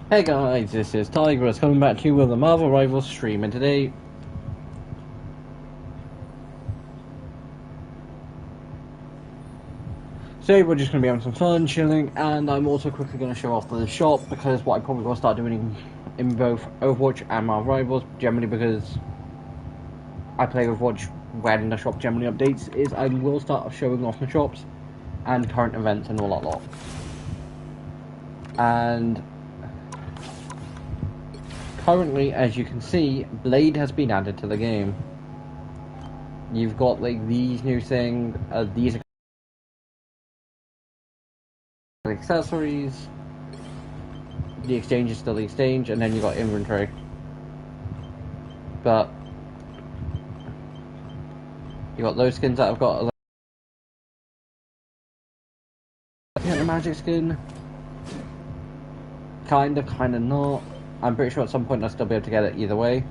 Hey guys, this is Tigress coming back to you with a Marvel Rivals stream, and today we're just going to be having some fun, chilling, and I'm also quickly going to show off the shop, because what I probably will start doing in both Overwatch and Marvel Rivals, generally because I play Overwatch when the shop generally updates, is I will start showing off my shops and current events and all that lot. And currently, as you can see, Blade has been added to the game. You've got like these new things, these are accessories, the exchange is still the exchange, and then you got inventory. But you got those skins that I've got. I think the magic skin, kind of not. I'm pretty sure at some point I'll still be able to get it either way.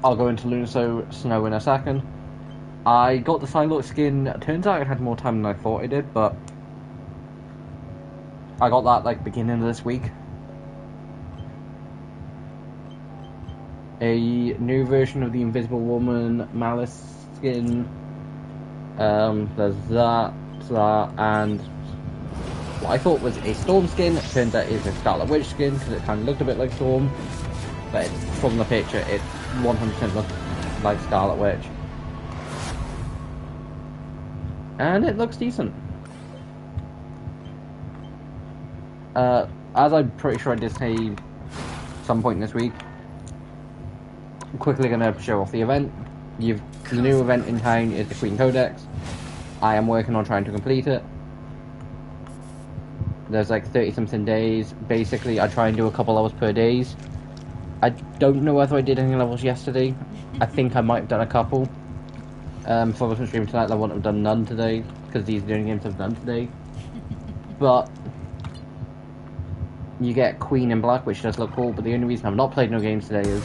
I'll go into Lunaso Snow in a second. I got the Psylocke skin. Turns out I had more time than I thought I did, but I got that like beginning of this week. A new version of the Invisible Woman Malice skin. There's that, and what I thought was a Storm skin, it turns out is a Scarlet Witch skin, because it kind of looked a bit like Storm, but from the picture it 100% looked like Scarlet Witch. And it looks decent. As I'm pretty sure I did say some point this week, I'm quickly going to show off the event. The new event in town is the Queen Codex. I am working on trying to complete it. There's like 30 something days. Basically, I try and do a couple hours per day. I don't know whether I did any levels yesterday. I think I might have done a couple. If I wasn't streaming tonight, I wouldn't have done none today, because these are the only games I've done today. But you get Queen in Black, which does look cool, but the only reason I've not played no games today is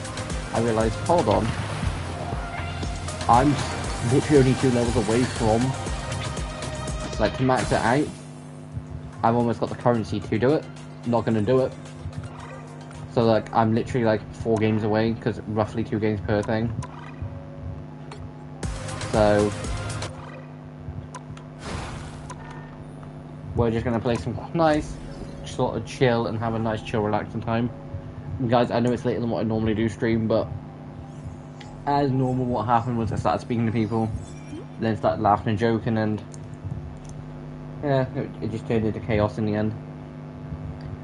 I realised, hold on, I'm literally only 2 levels away from, like, to max it out. I've almost got the currency to do it. I'm not going to do it. So, like, I'm literally, like, 4 games away, because roughly 2 games per thing. So we're just going to play some nice, sort of chill, and have a nice, chill, relaxing time. And guys, I know it's later than what I normally do stream, but as normal, what happened was I started speaking to people, then started laughing and joking, and yeah, it just turned into chaos in the end.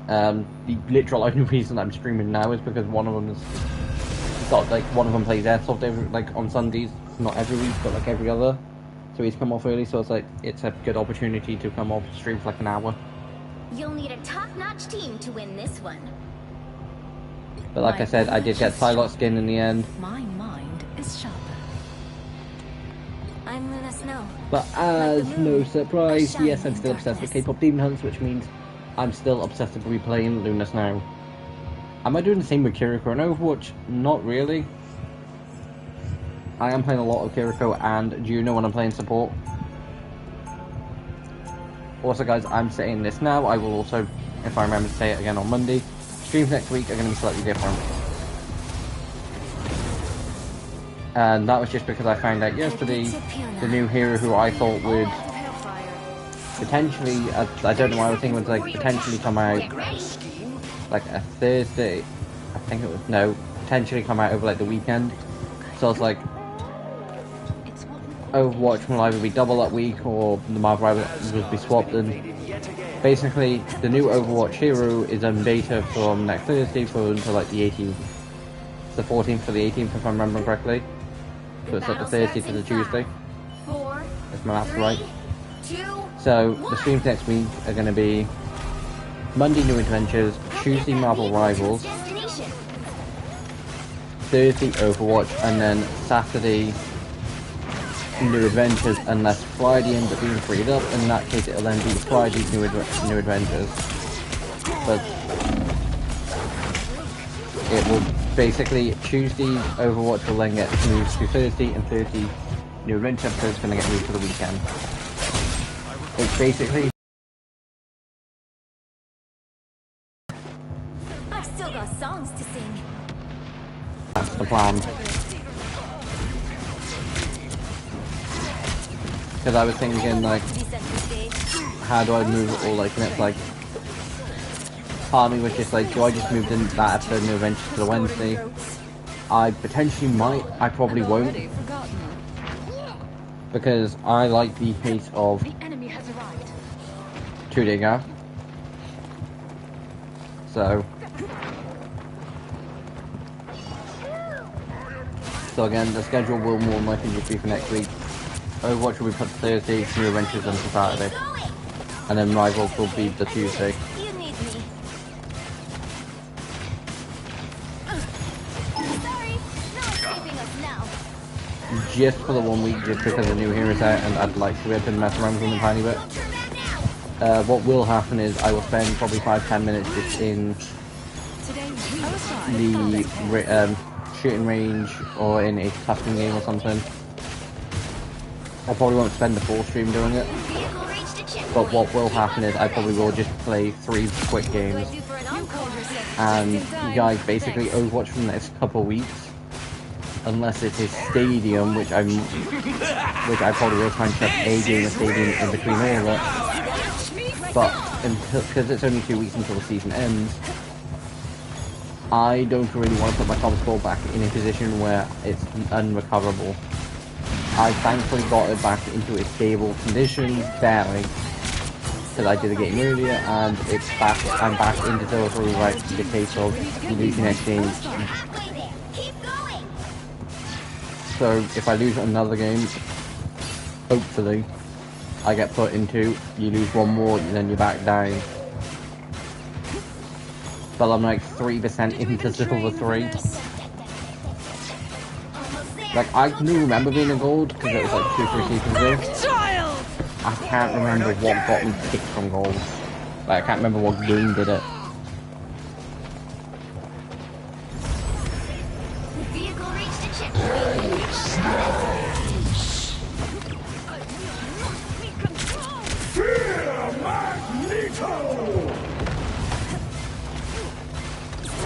The literal only reason I'm streaming now is because one of them plays Airsoft every, like, on Sundays, not every week, but like every other. So he's come off early, so it's like, it's a good opportunity to come off stream for like an hour. You'll need a top-notch team to win this one. But like I said, I did get Psylocke skin in the end. My mind is sharper. I'm Luna Snow. But as no surprise, yes, I'm still obsessed with K-pop Demon Hunts, which means I'm still obsessively playing Luna Snow. Am I doing the same with Kiriko and Overwatch? Not really. I am playing a lot of Kiriko and Juno when I'm playing support. Also guys, I'm saying this now, I will also, if I remember to say it again on Monday, streams next week are going to be slightly different. And that was just because I found out yesterday the new hero who I thought would potentially, I don't know why I was thinking would like potentially come out like a Thursday, I think it was, no, potentially come out over like the weekend. So I was like, Overwatch will either be double that week or the Marvel Rivals will be swapped, and basically the new Overwatch hero is in beta from next Thursday for until like the 18th. It's the 14th for the 18th if I'm remembering correctly. So it's like the Thursday to the Tuesday. If my math's right. So the streams next week are going to be Monday New Adventures, Tuesday Marvel Rivals, Thursday Overwatch, and then Saturday New Adventures, unless Friday ends up being freed up. In that case, it'll then be Friday's New Adventures. But it will basically, Tuesday Overwatch will then get moved to Thursday, and Thursday New Adventure episode is going to get moved to the weekend. It's basically I've still got songs to sing. That's the plan. Because I was thinking, like, To be center stage. how do I move it all, like, and it's like, part of me was just like, do I just move in that episode of New Adventures to the Wednesday? I potentially might, I probably won't, Already forgotten. because I like the pace of The enemy has arrived. 2-day gap. So again, the schedule will more than likely just be for next week. Overwatch will be put to Thursday, New Adventures on Saturday, Going. and then Rivals will be the Tuesday. You need me. Sorry, no escaping us now. Just for the 1 week, just because the new hero's out, and I'd like to be able to mess around with them a tiny bit. Don't turn back now. What will happen is I will spend probably 5-10 minutes just in Today we arrived. the shooting range or in a custom game or something. I probably won't spend the full stream doing it, Vehicle reached a checkpoint. but what will happen is I probably will just play 3 quick games, Due for an encore. and you guys basically Overwatch for the next couple of weeks, unless it's a stadium, which I probably will try and check a game of stadium in between all of it. But because it's only 2 weeks until the season ends, I don't really want to put my top score back in a position where it's unrecoverable. I thankfully got it back into a stable condition, barely, because I did the game earlier, and it's back. I'm back into silver, right? The case of losing next game. Halfway there. Keep going. So if I lose another game, hopefully, I get put into. You lose one more, then you're back down. But I'm like 3% into silver 3. Almost there. Like, I can remember being a gold, because it was like 2-3 seasons ago. I can't remember what got me kicked from gold. Like, I can't remember what game did it. Vehicle reached a checkpoint.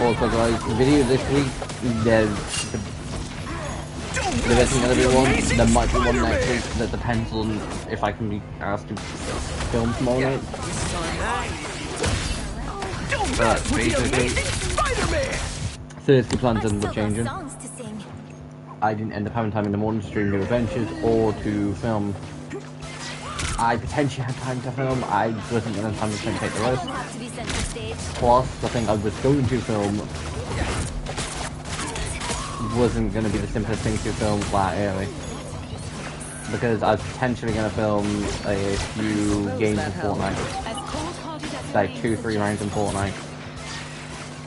Also guys, the video this week, there isn't going to be one. There might be one next week. That depends on if I can be asked to film tomorrow night. But basically, Thursday plans ended up changing. Songs to sing. I didn't end up having time in the morning to stream New Adventures or to film. I potentially had time to film. I wasn't going to have time to take the rest. Have to be center stage. Plus, the thing I was going to film wasn't going to be the simplest thing to film that early. Because I was potentially going to film a few games in Fortnite. As cold-hearted as Like it 2-3 rounds in Fortnite.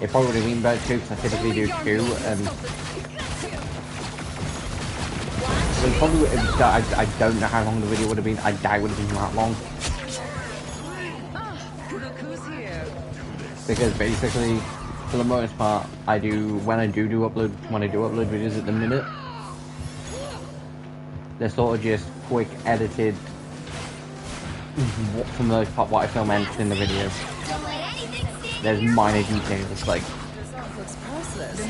It probably would have been about 2, because I typically do 2, and it probably would have, I don't know how long the video would have been. I doubt it would have been that long. Look who's here. Because basically, for the most part, when I do upload videos at the minute, they're sort of just quick edited for the most part what I film edited in the video. Don't let anything stand. There's minor details, like Looks priceless.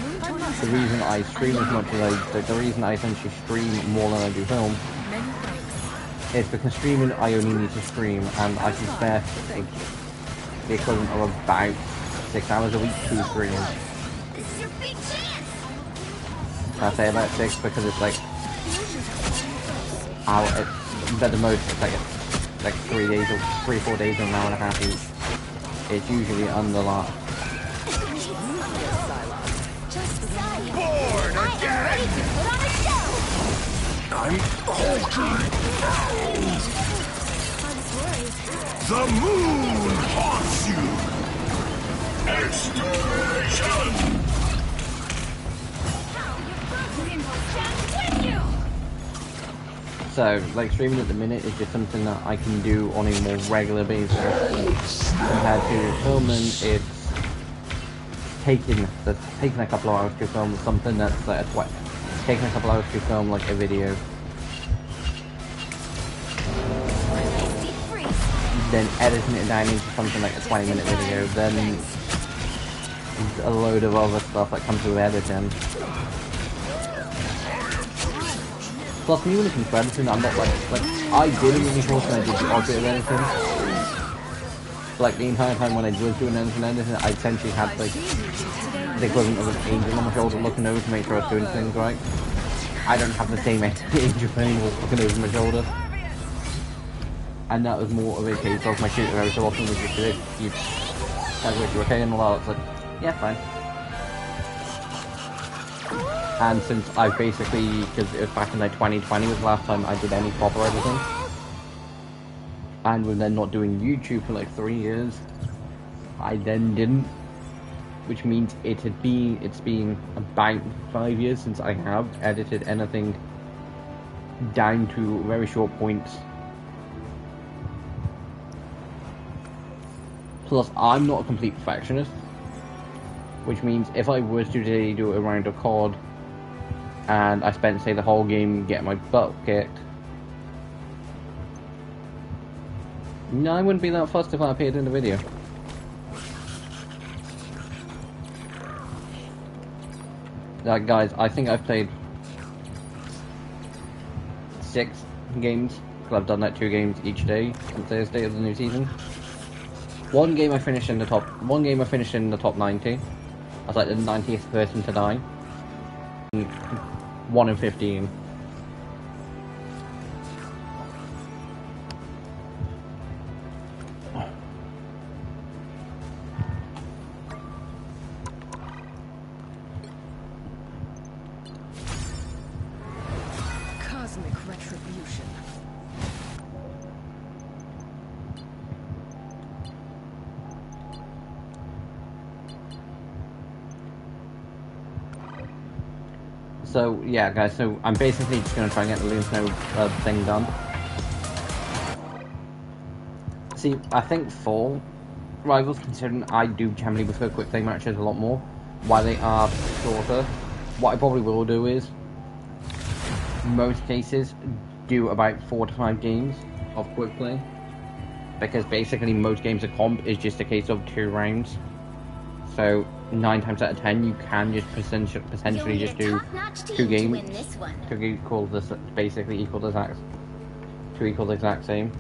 the reason I stream as much as the reason I essentially stream more than I do film Many thanks. is because streaming I only need to stream, and I can spare like, the equivalent of about 6 hours a week to stream. This is your big chance. I say about 6 because it's like at the most it's like 3 days or 3-4 days or an hour and a half each. It's usually under that. Just decide. I am ready to put on a show. I'm Hulk. I was worried. The moon haunts you. Extermination. So, like, streaming at the minute is just something that I can do on a more regular basis. Compared to filming, it's taking a couple of hours to film something that's like taking a couple hours to film like a video. Deep freeze. Then editing it down into something like a 20-minute video, then a load of other stuff that comes with editing. Plus, even if it's editing, I'm not like I did it really close when I did the odd bit of editing. Like the entire time when I was doing editing, I essentially had like the equivalent of an angel on my shoulder looking over to make sure I was doing things right. I don't have the same angel anymore looking over my shoulder. And that was more of a case of my shooter every so often was just it. You okay and all that. It's like, yeah, fine. And since I've basically, because it was back in like 2020 was the last time I did any proper editing. And with then not doing YouTube for like 3 years, I then didn't. Which means it's been about 5 years since I have edited anything down to very short points. Plus, I'm not a complete perfectionist, which means if I was to today do a round of COD, and I spent, say, the whole game getting my butt kicked, no, I wouldn't be that fussed if I appeared in the video. Like, guys, I think I've played 6 games, because I've done like 2 games each day on Thursday of the new season. One game I finished in the top 90. I was like the 90th person to die. 1 in 15. Cosmic retribution. So yeah, guys. So I'm basically just gonna try and get the Loon Snow thing done. See, I think Fall Rivals, considering I do generally prefer quick play matches a lot more, while they are shorter. What I probably will do is, most cases, do about 4 to 5 games of quick play, because basically most games of comp is just a case of 2 rounds. So 9 times out of 10, you can just potentially just do 2 games to equal this, basically equal the exact same.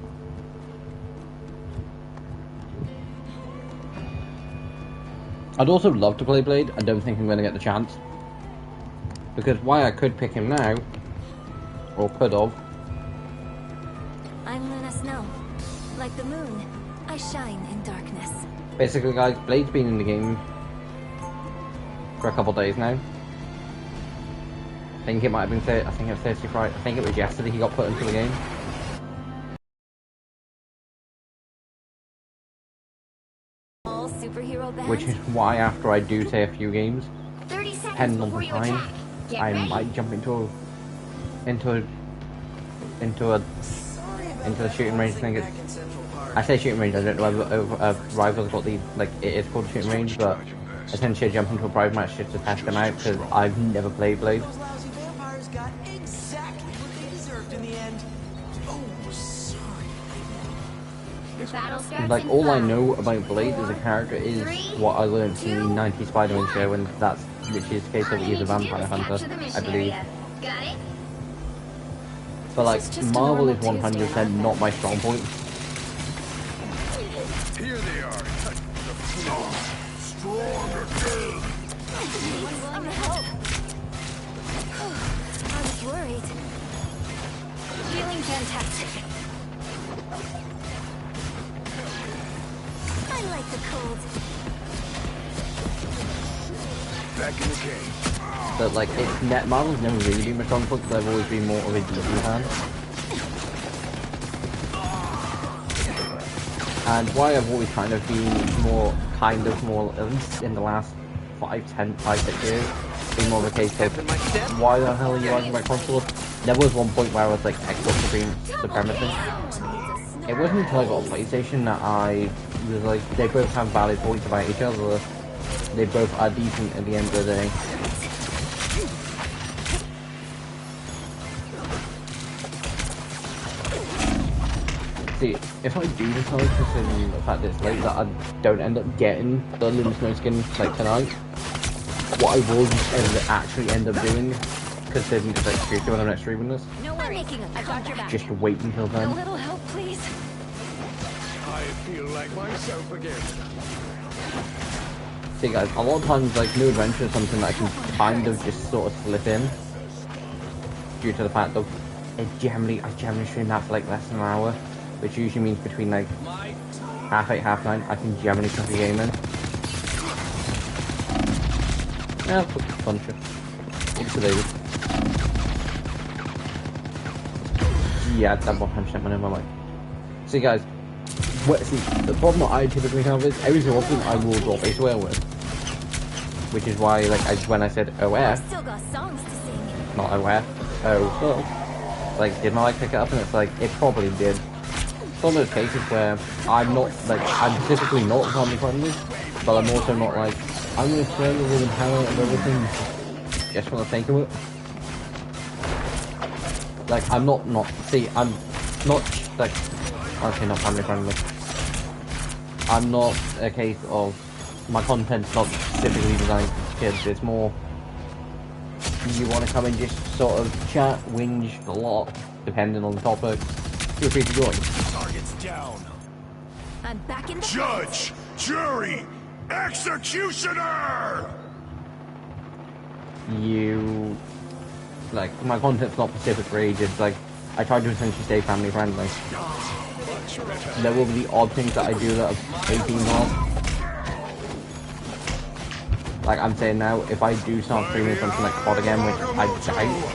I'd also love to play Blade. I don't think I'm going to get the chance, because why I could pick him now, or could have. I'm Luna Snow. Like the moon, I shine in darkness. Basically, guys, Blade's been in the game for a couple days now. I think it might have been I think it was Thursday, Friday. I think it was yesterday he got put into the game. All superhero band. Which is why after I do say a few games, 30 seconds depending on before the you time, attack. Get I ready. might jump into the shooting range. I think it's, I say shooting range, I don't know whether Rivals got the, like, it is called shooting range, but essentially I jump into a private match just to test them out, because I've never played Blade. Those lousy vampires got exactly what they deserved in the end. Oh, sorry. The battle starts Like, in all I 5, know about Blade as a character is 3, what I learned from the 90s Spider-Man 1. show, and that's literally the case All of you he's a need to do vampire is hunter, capture the I mission believe. area. Got it? But like, This is just a Marvel normal is 100% Tuesday, not my strong point. Here they are. Strong again. I'm help. I was worried. Feeling fantastic. I like the cold. Back in the cave. But like, Marvel's never really been my strong point, because I've always been more of a DC fan. And why I've always kind of been more, at least in the last 5, 6 years, been more of a case of, why the hell are you arguing about consoles? There was one point where I was like, Xbox Supreme Supremacy. It wasn't until I got a PlayStation that I was like, they both have valid points about each other. They both are decent at the end of the day. See, if I do decide, considering the fact that it's late, that I don't end up getting the Limb Snow skin like tonight, what I will actually end up doing, considering it's like Tuesday when I'm not streaming this, No worries. I got your back. just wait until A then. little help, please. I feel like myself again. See guys, a lot of times like New Adventure is something that I can kind of just sort of slip in, due to the fact that I generally stream that for like less than an hour, which usually means between like 8:30, 9:30, I can generally cook a game in. Yeah, that's fun shit. What's the lady? Yeah, that 100% went in my mind. See guys, see, the problem that I typically have is every so often I will drop a swear word. Which is why, like, when I said OF, Still got songs to sing. not OF, like, did my mic pick it up? And it's like, it probably did. It's one of those cases where I'm not, like, I'm typically not family friendly, but I'm also not like, I'm gonna swear the living hell out of everything just when I think of it. Like, I'm not, see, I'm not, like, okay, not family friendly. I'm not a case of, my content's not specifically designed for kids, it's more, you want to come and just sort of chat, whinge a lot, depending on the topic, feel free to join. Target's down. I'm back in the Judge, jury, executioner! You, like, my content's not specific for age, it's like, I try to essentially stay family friendly. Much better. There will be the odd things that I do that are 18 plus. Like I'm saying now, if I do start streaming something like COD again, which I doubt,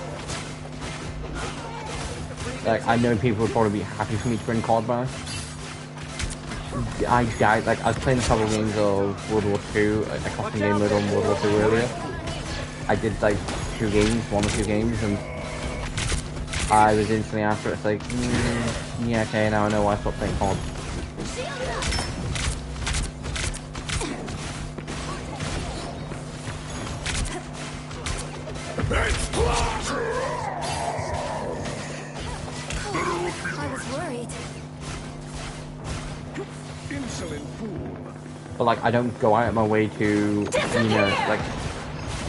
like I know people would probably be happy for me to bring COD back. I doubt, like I was playing a couple of games of World War II, a custom game mode on World War II earlier. I did like 2 games, 1 or 2 games, and I was instantly after it, it's like, yeah, okay, now I know why I stopped playing COD. I was worried. Insolent fool. But like I don't go out of my way to, you know, like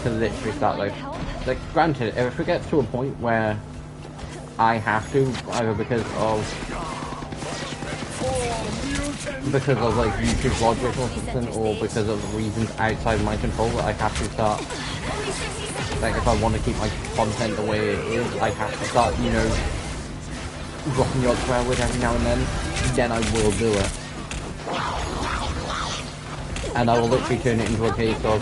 to literally start like granted, if it gets to a point where I have to, either because of like YouTube logic or something, or because of reasons outside my control, that I have to start, like if I want to keep my content the way it is, I have to start, you know, dropping the odd swear word every now and then I will do it. And I will literally turn it into a case of,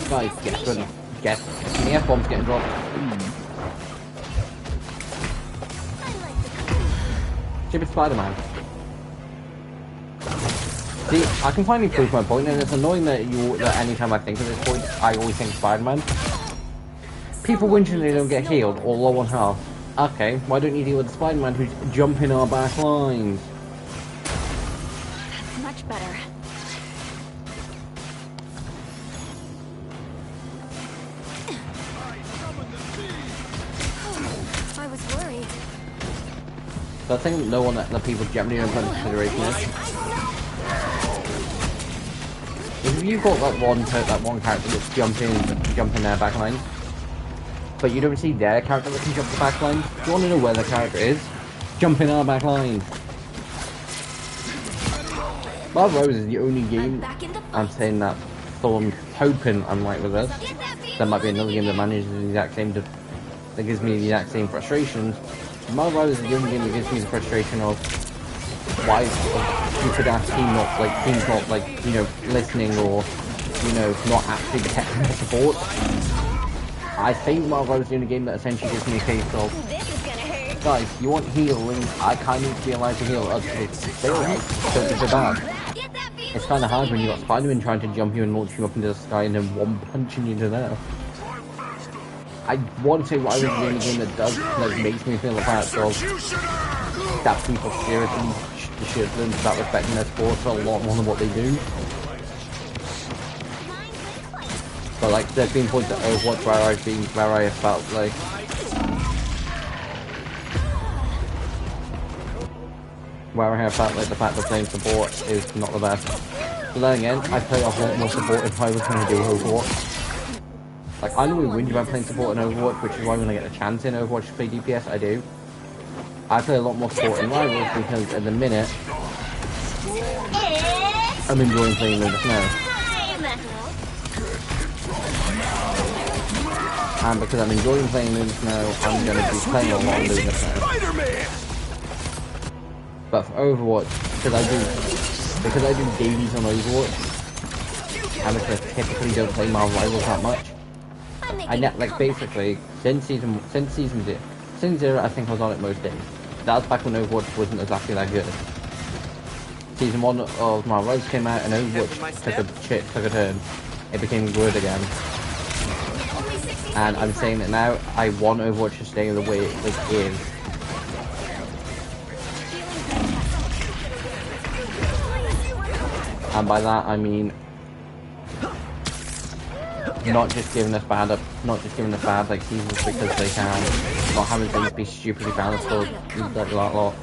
guys, guess what? Guess the F-bomb's getting dropped. Stupid Spider-Man. See, I can finally prove my point, and it's annoying that anytime I think of this point, I always think Spider-Man. People whinging they don't get healed or low on health. Okay, why don't you deal with the Spider-Man who's jumping our back lines? Much better. I was worried. So I think no one that people generally don't put into consideration is, if you've got that one character that's jumping their back line, but you don't see their character that can jump the back line, do you want to know where the character is? Jumping our back line. Marvel Rose is the only game I'm saying that, so I'm hoping I'm right with this. There might be another game that manages the exact same, that gives me the exact same frustrations. Marvel Rose is the only game that gives me the frustration of why stupid ass teams not like, you know, listening or, you know, not actually detecting the support. I think Marvel Rose is the only game that essentially gives me a case of, This is gonna hurt. guys, you want healing, I kind of need to be allowed to heal, don't be so bad. Get that feeling. It's kind of hard when you got Spider-Man trying to jump you and launch you up into the sky and then one punching you to there. I want to say why was the only game that does, that makes me feel the fact of that people seriously should them start respecting their sports a lot more than what they do. But like, there's been points at Overwatch where I have felt like where I have felt like the fact that playing support is not the best. But then again, I play a lot more support if I was going to do Overwatch. Like, I normally whinge about playing support in Overwatch, which is why when I get a chance in Overwatch to play DPS, I do. I play a lot more support in Rivals because at the minute, I'm enjoying playing Luna Snow. And because I'm enjoying playing Luna Snow, I'm going to be playing a lot of Luna Snow. But for Overwatch, because I do dailies on Overwatch, and because I typically don't play Marvel Rivals that much, like basically since season zero, I think I was on it most days. That was back when Overwatch wasn't exactly that good. Season 1 of Marvel Rivals came out, and Overwatch took a turn. It became good again. And I'm saying that now, I want Overwatch to stay the way it is. And by that I mean not just giving us bad like seasons because they can, not having things be stupidly balanced or like a lot,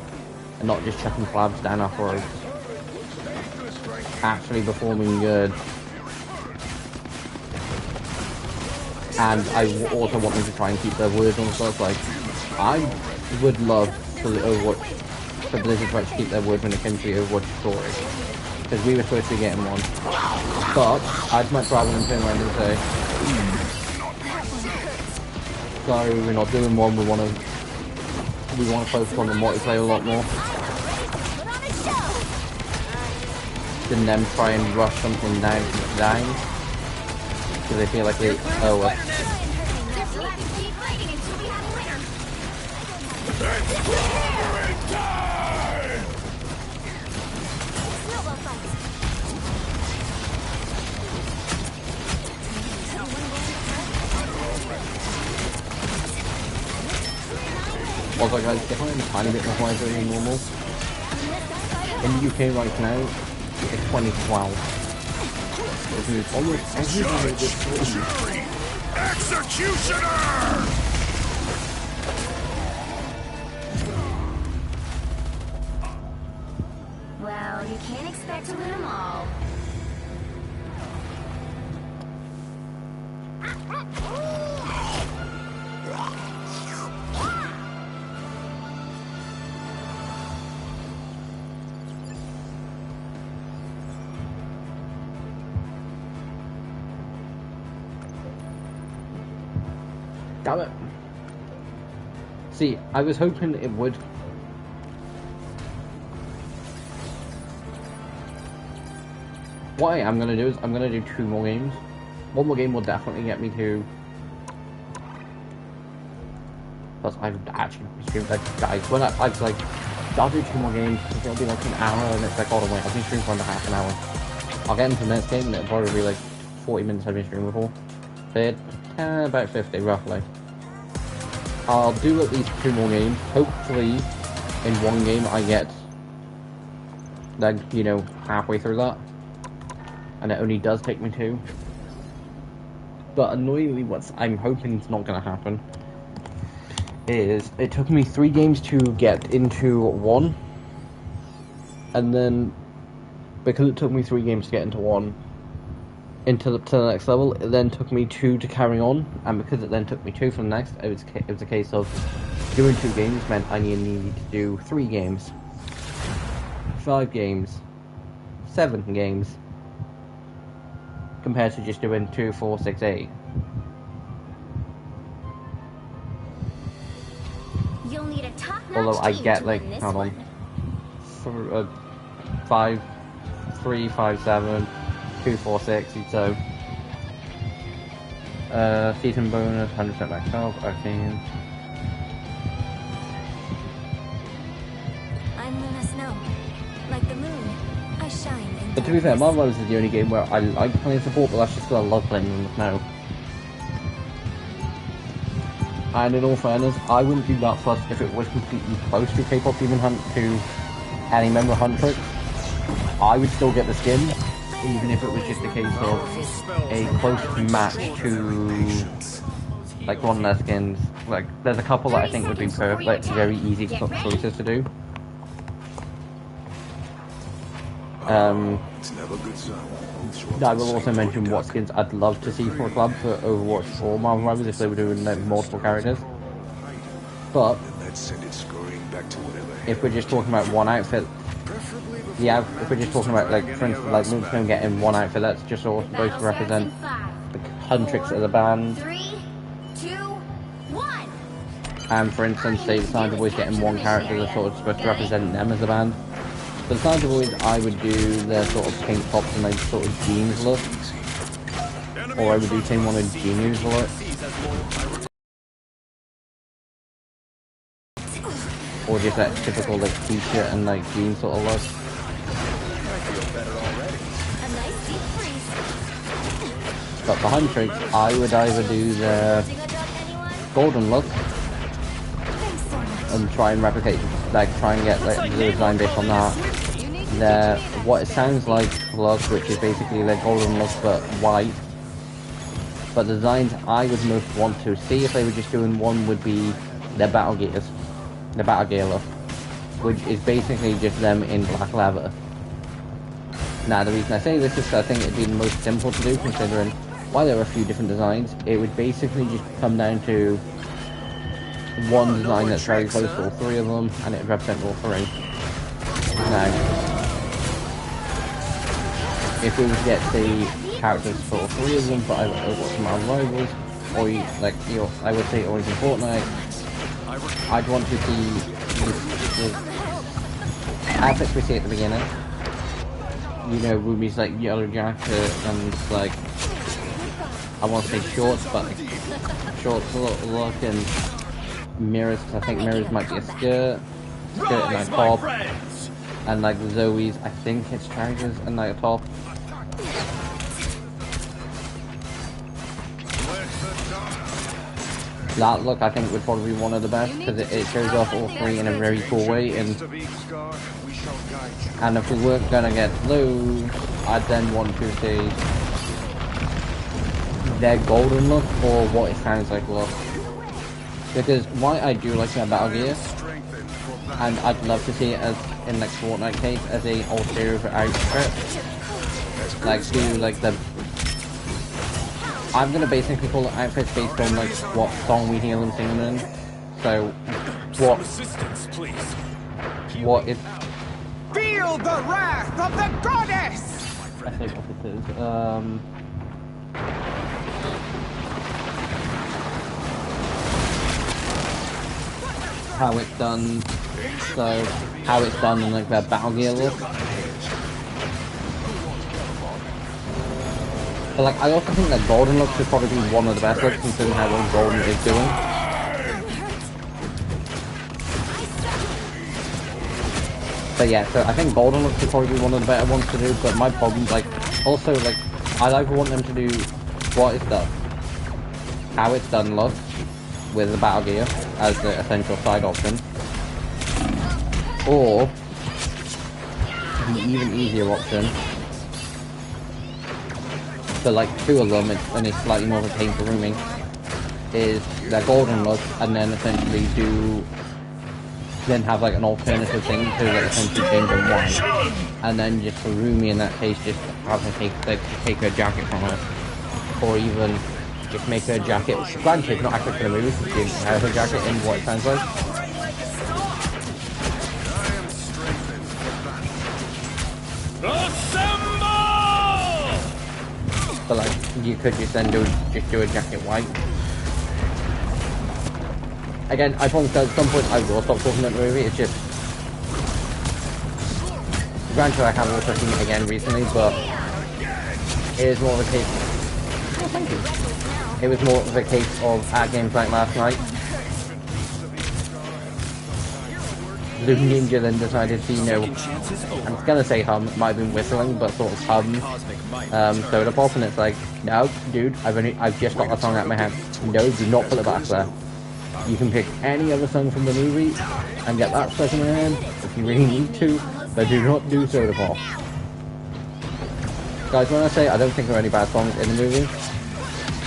and not just chucking flabs down our throats. Actually performing good. And I also want them to try and keep their words on stuff. Like, I would love for Blizzard to actually keep their word when it comes to the Overwatch story. Because we were supposed to be getting one. But, I'd much rather than turn around and say, sorry, we're not doing one, we want to focus on the multiplayer a lot more. Than them try and rush something down. Because they feel like they owe us. Also guys, if I'm a tiny bit more wiser than normal, in the UK right now, it's 2012. It's almost everybody this Executioner! Well, you can't expect to win them all. Damn it. See, I was hoping it would. What I am going to do is I'm going to do 2 more games. One more game will definitely get me to... Plus, I've actually streamed like guys. When I've like, I'll do 2 more games. It'll be like an hour, and it's like, oh wait, I've been streaming for under half an hour. I'll get into the next game, and it'll probably be like 40 minutes I've been streaming before. But about 50 roughly. I'll do at least 2 more games. Hopefully, in one game I get, like, you know, halfway through that. And it only does take me 2. But annoyingly, what I'm hoping is not going to happen is it took me 3 games to get into 1. And then, because it took me 3 games to get into 1, to the next level, it then took me 2 to carry on, and because it then took me 2 from the next, it was a case of doing 2 games meant I needed to do 3 games, 5 games, 7 games, compared to just doing 2, 4, 6, 8. You'll need a top-notch Although I team get to like, win this hold on, one. 5, 3, 5, 7, 2, 4, 6, so season bonus, 100% max health, arcane. I'm Luna Snow. Like the moon, I shine in But to be fair, darkness. Marvel Rivals is the only game where I like playing support, but that's just because I love playing them now. And in all fairness, I wouldn't be that fussed if it was completely close to K-pop Demon Hunt to any member of Huntrix. I would still get the skin, even if it was just a case of a close match to like one of their skins. Like, there's a couple that I think would be perfect, like very easy choices to do. It's never a good sign. I will also mention what skins I'd love to see for a club for Overwatch or Marvel Rivals if they were doing like multiple characters. But Let's send it scurrying back to whatever. if we're just talking about one outfit, yeah, if we're just talking about like, for instance, like Moonstone getting one outfit, that's just supposed to Battle starts represent in 5, the Huntrix of the band. 3, 2, 1. And for instance, say the Science Boys getting one character that's sort of supposed to represent them as a band. For the Science Boys, I would do their sort of pink tops and like sort of jeans look. Or I would do Team 1 and Genius look. Or just that typical like t-shirt and like jeans sort of look. A nice deep freeze. But for Huntrix, I would either do the Ding a dog, anyone? golden look Thanks so much. and try and replicate, like try and get like the design based on that. The what it sounds like look, which is basically the golden look but white. But the designs I would most want to see if they were just doing one would be their battle gears, the battle gear look, which is basically just them in black leather. Now the reason I say this is I think it'd be the most simple to do, considering while there are a few different designs, it would basically just come down to one design that's very close to all three of them, and it would represent all three. Now, if we would get the characters for all three of them, but I would watch some other rivals, or like I would say always in Fortnite, I'd want to see the outfits we see at the beginning. You know, Ruby's like yellow jacket and like I want to say shorts, but shorts look and mirrors. Cause I think mirrors might be a skirt and a top, and like Zoe's, I think it's trousers and like a top. That look I think would probably be one of the best because it shows off all three in a very cool way. And if we weren't gonna get blue, I'd then want to see their golden look or what it sounds like look. Because why I do like their battle gear, and I'd love to see it as in like Fortnite case as a ulterior outfit, like do like the. I'm gonna basically call it outfits based on like what song we hear them singing in. So what is Feel the wrath of the goddess! I think what it is. How it's done. So how it's done in like their battle gear look. But like I also think that golden look should probably be one of the best looks considering how well golden is doing. But yeah, so I think golden looks should probably be one of the better ones to do, but my problem, like, also, like, I'd either want them to do what it's done, how it's done look, with the battle gear as the essential side option, or the even easier option, so like two of them, it's only slightly more of a pain for rooming, is their golden look, and then essentially then have like an alternative thing to like essentially change on one, and then just for Rumi in that case just have her take her jacket from her, or even just make her jacket, granted not actually for the movie, just have her jacket in what it sounds like. But like you could just then do a jacket white. Again, I promise at some point I will stop talking about the movie, it's just... Granted I have also seen it again recently, but... It is more of a case... Oh, thank you. It was more of a case of at games like last night. Luke Ninja then decided to, you know... I'm gonna say hum, it might have been whistling, but sort of hum... Soda Pop, and it's like, no, dude, I've just got the song out of my hand. No, do not put it back there. You can pick any other song from the movie and get that stuck in your hand if you really need to, but do not do Soda Pop. Guys, when I say I don't think there are any bad songs in the movie,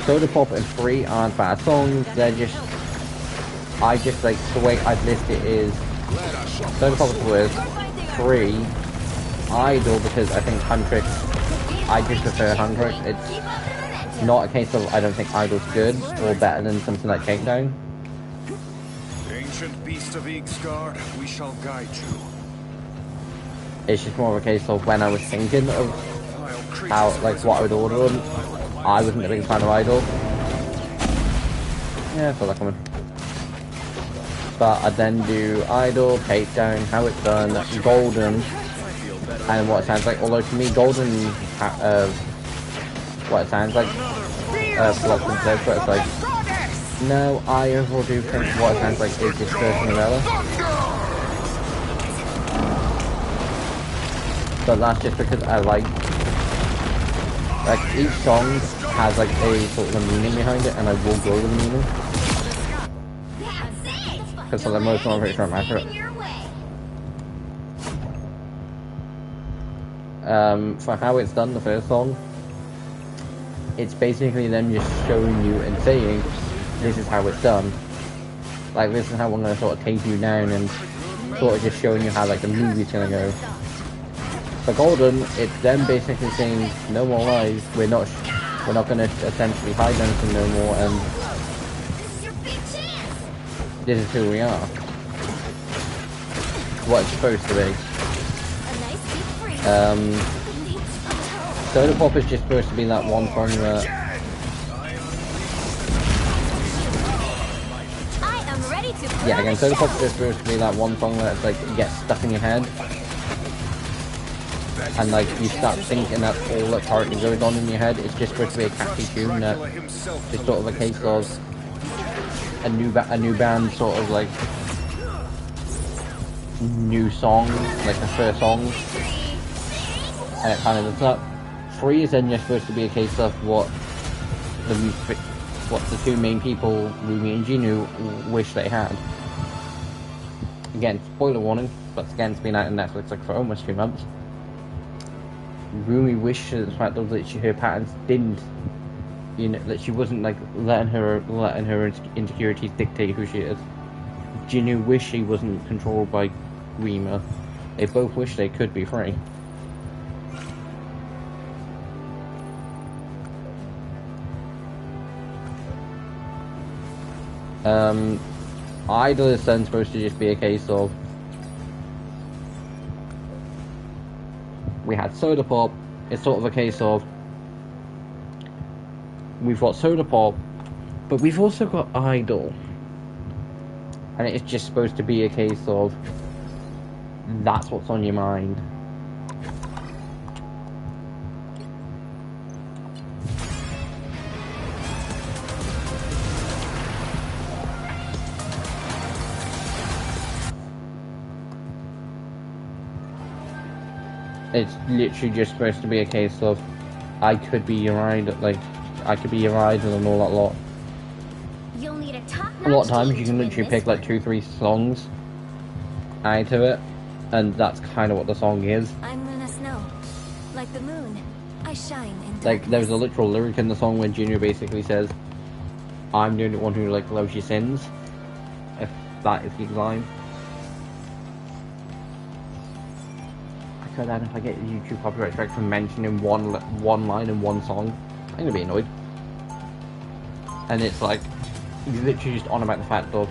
Soda Pop and Free aren't bad songs, they're just... I just like, the way I'd list it is... Soda Pop is worse, Free Idol because I think Huntrix, I just prefer Huntrix. It's Keep up the momentum. not a case of I don't think Idol's good or better than something like Takedown. Ancient beast of Eagsguard, we shall guide you. It's just more of a case of when I was thinking of Vile how, creatures like, what I would order them, I wasn't a big fan of Idol. Yeah, I saw that coming. But I then do Idol, Takedown, How It's Done, Golden, and what it sounds like. Although to me, Golden, what it sounds like, Flux and Zed, but it's like, no, I overall do think what it sounds like is just first novella. But that's just because I like each song has like a sort of a meaning behind it, and I will go with the meaning. That's it. Because for the most part, I'm pretty sure I'm accurate. Your way. For How It's Done, the first song, it's basically them just showing you and saying, this is how it's done. Like, this is how I'm going to sort of take you down, and sort of just showing you how, like, the movie's going to go. For Golden, it's them basically saying, no more lies, we're not going to essentially hide anything no more, and This is your big chance. this is who we are. What it's supposed to be. A nice deep breath. Soda Pop is just supposed to be that one song that I am ready to put yeah, on again, a Soda Pop show. is just supposed to be that one song that like gets stuck in your head, and like you start thinking that's all that currently goes on in your head. It's just supposed to be a catchy tune that is sort of a case of a new band, sort of like new song, like the first song, and it kind of does that. 3 is then just supposed to be a case of what the two main people, Rumi and Genu, wish they had. Again, spoiler warning, but again, it's been out on Netflix like for almost 2 months. Rumi wishes the fact that her parents didn't, you know, that she wasn't like letting her insecurities dictate who she is. Genu wish she wasn't controlled by Rima. They both wish they could be free. Idol is then supposed to just be a case of we had Soda Pop. It's sort of a case of we've got Soda Pop, but we've also got Idol, and it's just supposed to be a case of that's what's on your mind. It's literally just supposed to be a case of I could be your idol, like I could be your idol and all that lot. You'll need a top-notch A lot of times team you to can win literally this pick like one. 2-3 songs out of it, and that's kind of what the song is. I'm Luna Snow. Like the moon, I shine in Like there's a darkness. literal lyric in the song where Junior basically says, "I'm the only one who like loves your sins." If that is his line. I could add if I get a YouTube copyright strike for mentioning one line in one song, I'm gonna be annoyed. And it's like he's literally just on about the fact of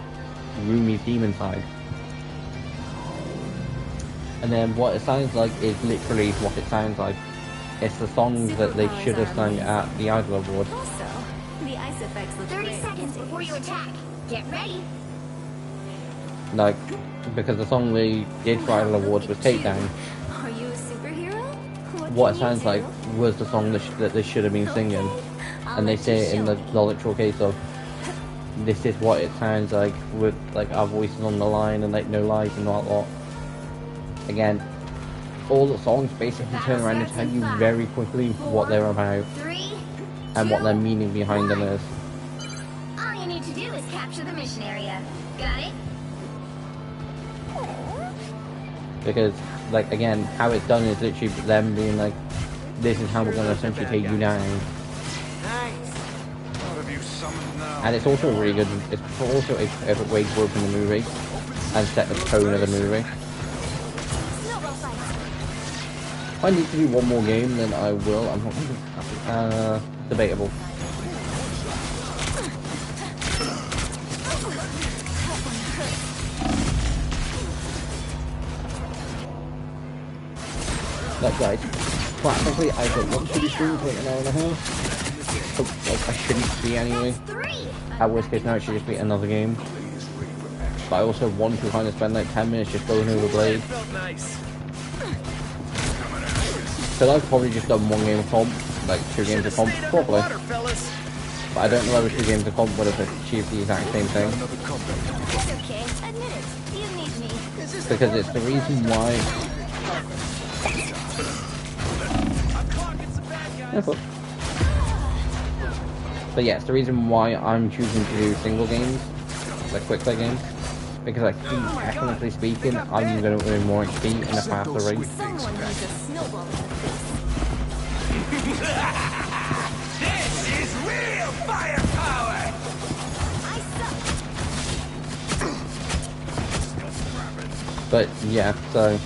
Rumi's demon side. And then what it sounds like is literally what it sounds like. It's the songs that they should have sung at the Idol Award. Also, the ice effects look 30 great. seconds before you attack. Get ready. Like, because the song they did for Idol Awards was Takedown. Are you a superhero? What can it you sounds do? like was the song that they should have been singing. Okay, I'll And they let say you it in show the me. literal case of, this is what it sounds like with like our voices on the line and like no lies and all that lot. Again, all the songs basically turn around and tell you very quickly what they're about 3, and what 2, their meaning behind them is. All you need to do is capture the mission area. Got it? Because, like, again, how it's done is literally them being like, this is how we're going to essentially take you down. Nice. What have you summoned now? And it's also a really good, it's also a perfect way to open the movie and set the tone of the movie. Snowball fight. If I need to do one more game, then I will. I'm not debatable. Like guys, practically I don't want to be streaming for like an hour and a half. Oh, like I shouldn't be anyway. At worst case now it should just be another game. But I also want to kind of spend like 10 minutes just going over Blade. So I've probably just done one game of comp, like 2 games of comp, probably. But I don't know whether 2 games of comp would have achieved the exact same thing. It's okay. Admit it. You need me. Because it's the reason why... Yeah, but yeah, it's the reason why I'm choosing to do single games, like quick play games. Because I think, technically speaking, I'm going to earn more XP in a faster rate. Someone needs a snowball in the face. This is real firepower! I suck. But yeah, so...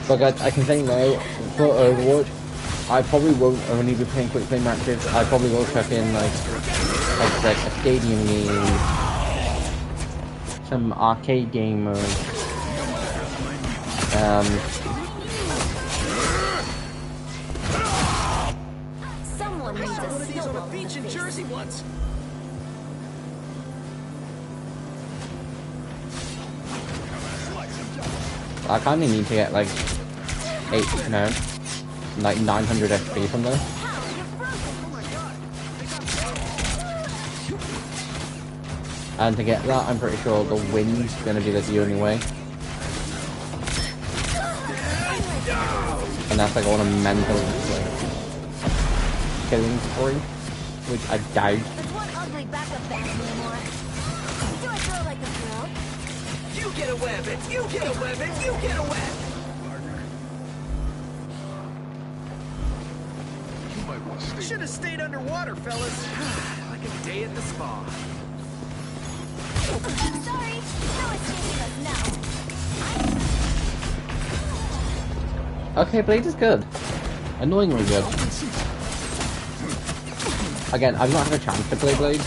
But guys, I can say now, for Overwatch, I probably won't only be playing quick play matches. I probably will chuck in like a stadium game, some arcade game mode. Someone needs a One of these on snowball a in beach the in face. Jersey once. I kind of need to get like 900 XP from there. And to get that, I'm pretty sure the wind's gonna be the only way. And that's like on a mental like, killing spree, which I doubt. There's one ugly backup band anymore. Do I throw like a girl? You get a weapon! You get a weapon! You get a weapon! Should have stayed underwater, fellas. Like a day at the spa. Sorry, no escaping us now. Okay, Blade is good. Annoyingly good. Again, I've not had a chance to play Blade.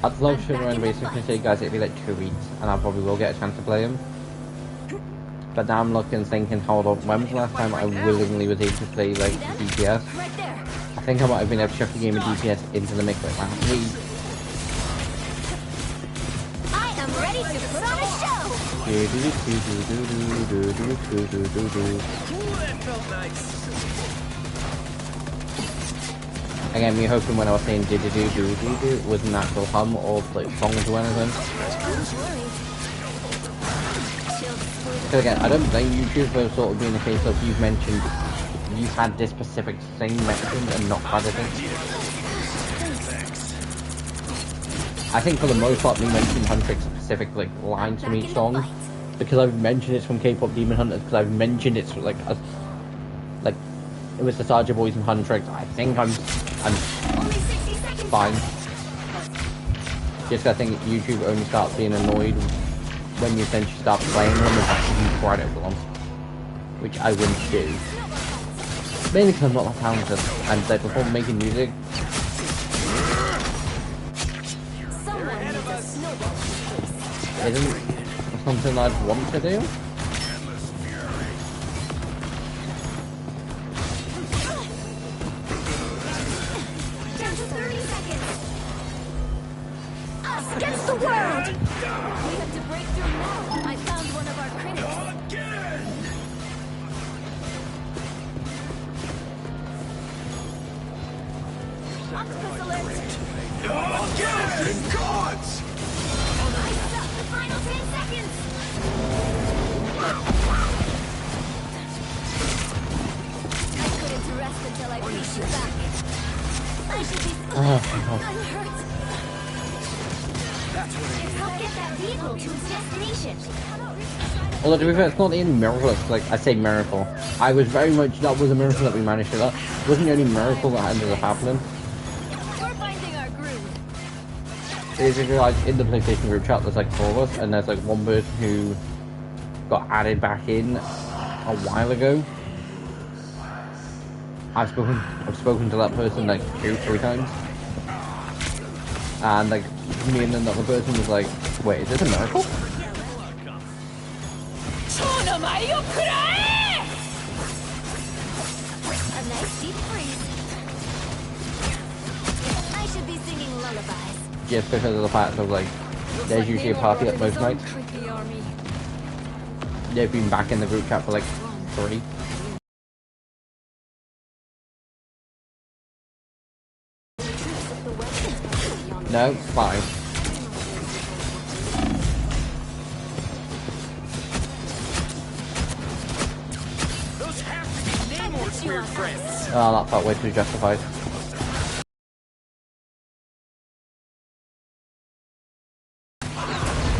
I'd love to and basically say, guys, it'd be like 2 weeks, and I probably will get a chance to play him. But now I'm looking, thinking, hold up, when was the last time I willingly was able to play, like, DPS? Right there. I think I might have been able to chuck a game of DPS into the mix like last week. I am ready to put on a show. Ooh, that felt nice. Again, me hoping when I was saying do was an actual hum or like songs or anything. Because again, I don't blame YouTube for sort of being the case of you've mentioned you've had this specific thing mentioned and not had it. I think for the most part, me mentioning Huntrix specific like lines from each song because I've mentioned it's from K-pop Demon Hunters because I've mentioned it's like it was the Sarja Boys and Huntrix. I think I'm fine. Just I think YouTube only starts being annoyed when you essentially start playing them and actually credit for them, which I wouldn't do. Mainly because I'm not that talented, and like before making music, isn't something I'd want to do. Against the world! We have to break through now. I found one of our critics. Again! Octopus alert! Again! Gods! I suck the final 10 seconds! I couldn't rest until I reached you back. I should be I'm hurt. Help get that vehicle to its destination. Although to be fair, it's not the only miracle. It's like I say miracle. I was very much that was a miracle that we managed to. That wasn't the only miracle that ended up happening. We're finding our groove. Basically, like in the PlayStation group chat, there's like 4 of us, and there's like one person who got added back in a while ago. I've spoken to that person like 2-3 times, and like me and another person was like, "Wait, is this a miracle?" A nice deep freeze. I should be singing lullabies. Just because of the fact of like, there's usually a party at most nights. Creepy army. They've been back in the group chat for like 3. No, 5. Those have to be Namor's weird friends. Oh, that felt way too justified.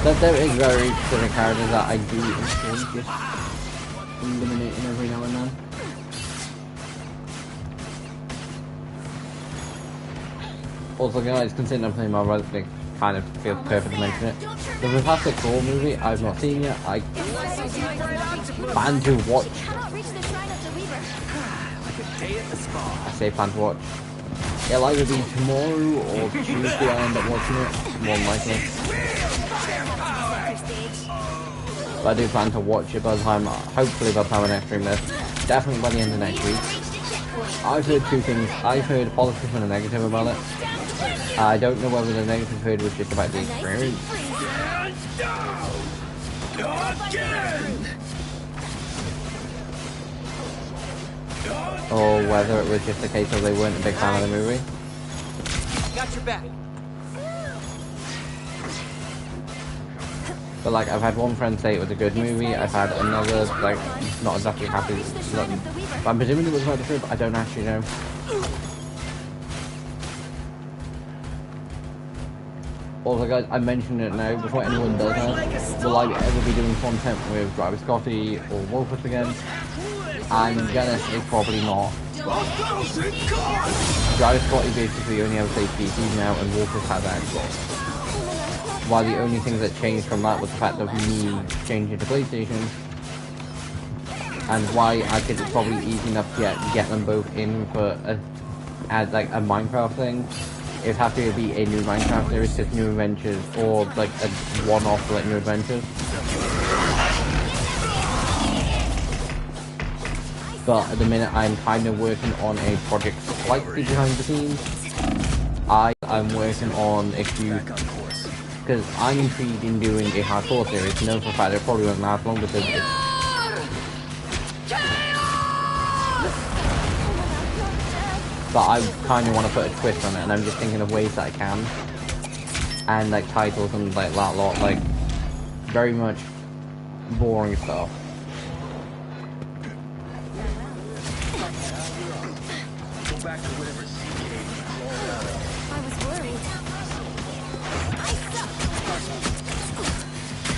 But there is very specific characters that I do enjoy just eliminating every now and then. Also guys, considering I'm playing my brother, it kind of feels perfect to mention it. The Fantastic Four movie, I've not seen yet. I plan to watch. Cannot reach the shrine of the Weaver. Like a day at the spa. I say plan to watch. It'll either be tomorrow or Tuesday I'll end up watching it, more than likely. But I do plan to watch it by the time, hopefully by the time I next stream this. Definitely by the end of next week. I've heard 2 things. I've heard a positive and a negative about it. I don't know whether the negative heard was just about the experience. Or whether it was just a case of they weren't a big fan of the movie. Got your back. But like, I've had one friend say it was a good movie, I've had another, like, not exactly happy. I'm presuming it was about the truth, but I don't actually know. Also guys, I mentioned it now, before anyone does that, will I ever be doing content with Driver Scotty or Wolfus again? I'm gonna say probably not. Driver Scotty basically only has a PC now, and Wolfus has Xbox. While the only thing that changed from that was the fact of me changing to PlayStation, and why I could probably easy enough get them both in for as like a Minecraft thing. It would have to be a new Minecraft series, just New Adventures, or like a one-off like New Adventures. But at the minute, I'm kind of working on a project slightly behind the scenes. I'm working on a few. Because I'm intrigued in doing a hardcore series, know for a fact it probably won't last long because it's... But I kind of want to put a twist on it, and I'm just thinking of ways that I can. And like titles and like that lot, like very much boring stuff. Go back to whatever sea cave. I was worried.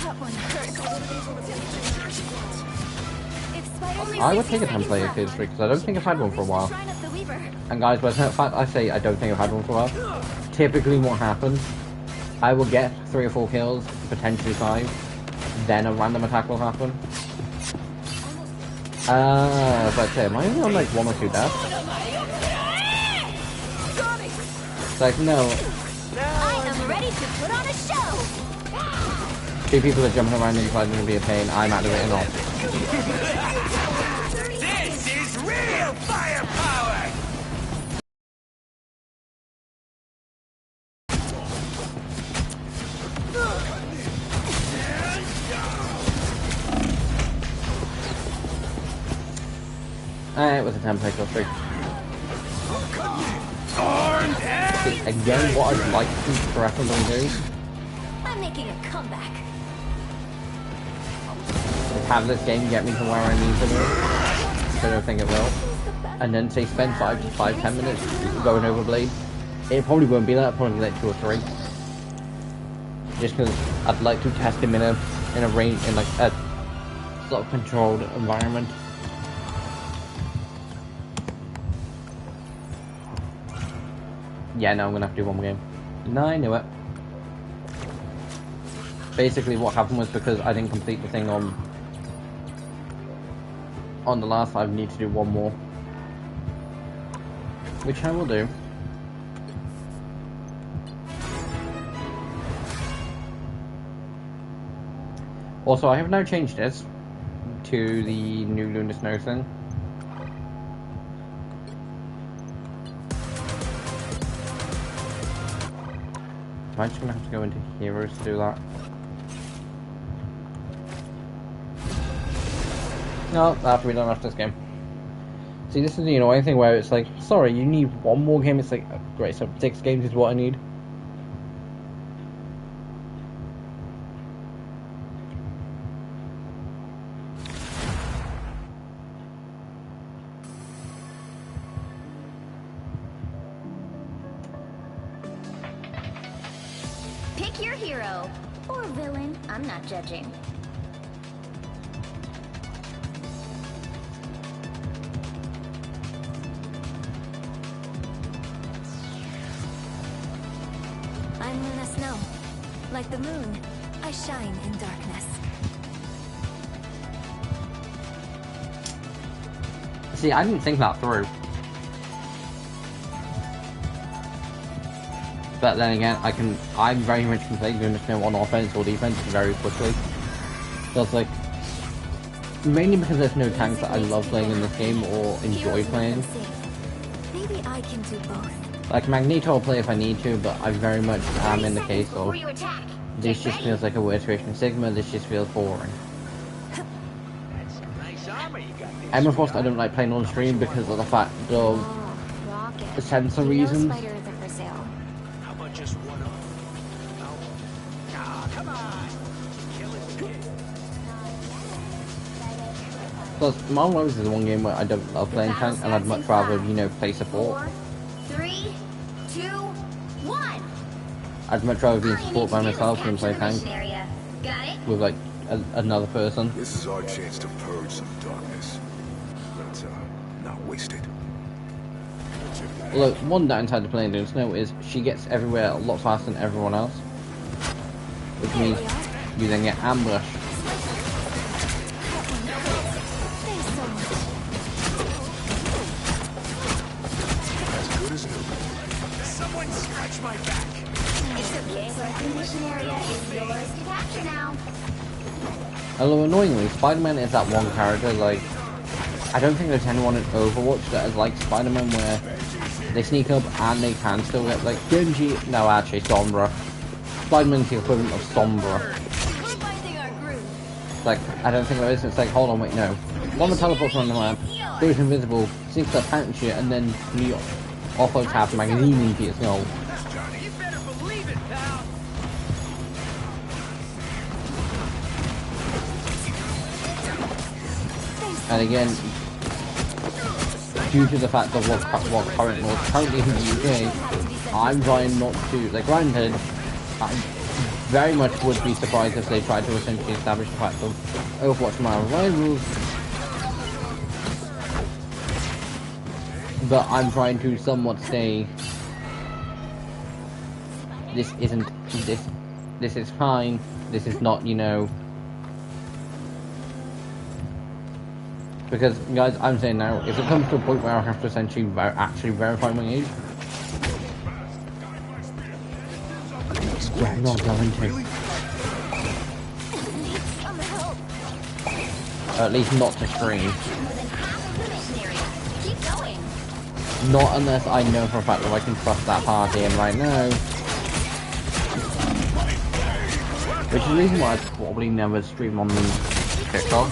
That one hurt. I would take a time to play a Kids 3 because I don't think I've had one for a while. And guys, by the fact I say I don't think I've had one for a while, typically what happens, I will get 3 or 4 kills, potentially 5, then a random attack will happen. But am I only on like 1 or 2 deaths? It's like, no. I am ready to put on a show. 2 people are jumping around inside going to be a pain, I'm activating off. This is real firepower! It was a template kill streak. Again, what I'd like to preferably do I'm making a comeback. is have this game get me to where I need to be. I don't think it will. And then say spend 5-10 minutes going over Blade. It probably won't be that, probably like 2 or 3. Just because I'd like to test him in a range, in like a sort of controlled environment. Yeah, no, I'm gonna have to do one more game. No, I knew it. Basically what happened was because I didn't complete the thing on on the last 5, I need to do one more. Which I will do. Also, I have now changed this to the new Lunar Snow thing. I'm just gonna have to go into Heroes to do that. No, that have to be done after this game. See, this is the annoying thing where it's like, sorry, you need one more game. It's like, oh, great, so 6 games is what I need. Pick your hero. Or villain. I'm not judging. I'm Luna Snow. Like the moon, I shine in darkness. See, I didn't think that through. But then again, I very much can play Lunar Snow on offense or defense very quickly. So it's like, mainly because there's no tanks that I love playing in this game or enjoy playing. Maybe I can do both. Like Magneto I'll play if I need to, but I very much am in the case of, Before you attack. this just feels like a weird situation. Sigma, this just feels boring. That's a nice armor you got there. Emma Frost I don't like playing on stream because of the fact of Rocket. sensor You know reasons. Spider isn't for sale. How about just one off? No? Ah, come on. Kill it. Plus, Marvel Rivals is the one game where I don't love playing tank, and I'd much rather, you know, play support. 4, 3, 2, 1. I'd much rather be in support by myself than play tank Got it? with like another person. This is our chance to purge some darkness. Let's not waste it. Look, one downside to playing Lunar Snow is she gets everywhere a lot faster than everyone else, which means you then get ambushed. Thanks so much. As good as new. Someone scratch my back. It's okay. So the mission area is yours to capture now. Although annoyingly, Spider-Man is that one character, like, I don't think there's anyone in Overwatch that is like Spider-Man where they sneak up and they can still get, like, Genji, no actually, Sombra. Spider-Man's the equivalent of Sombra. We're finding our groove. Like, I don't think there is, it's like, hold on, wait, no. One of the teleports on the map, goes invisible, sneaks up, punches you, and then you offload tap magazine into your skull. Johnny, you better believe it, pal. And again, due to the fact of what current laws currently in the UK, I'm trying not to, like, granted, I very much would be surprised if they tried to essentially establish the fact of Overwatch My Rivals, but I'm trying to somewhat say, this isn't, this is fine, this is not, you know, because, guys, I'm saying now, if it comes to a point where I have to essentially actually verify my age, I'm not going to. Some help. At least not to stream. Within half of the mission area. Keep going. Not unless I know for a fact that I can trust that party, and right now... Which is the reason why I probably never stream on TikTok.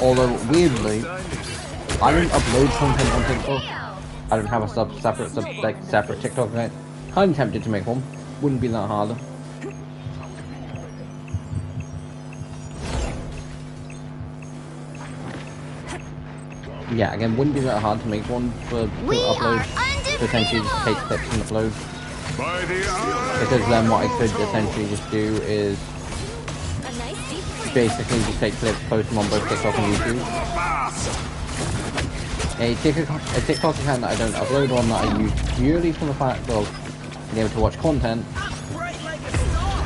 Although, weirdly, I don't upload content on TikTok. I don't have a separate TikTok account. I'm tempted to make one. Wouldn't be that hard. Yeah, again, wouldn't be that hard to make one to upload. To essentially just take clips and upload. Because then what I could essentially just do is A nice deep freeze. basically just take clips, post them on both TikTok and YouTube. A TikTok account that I don't upload on, that I use purely for the fact of being able to watch content, Bright like a star.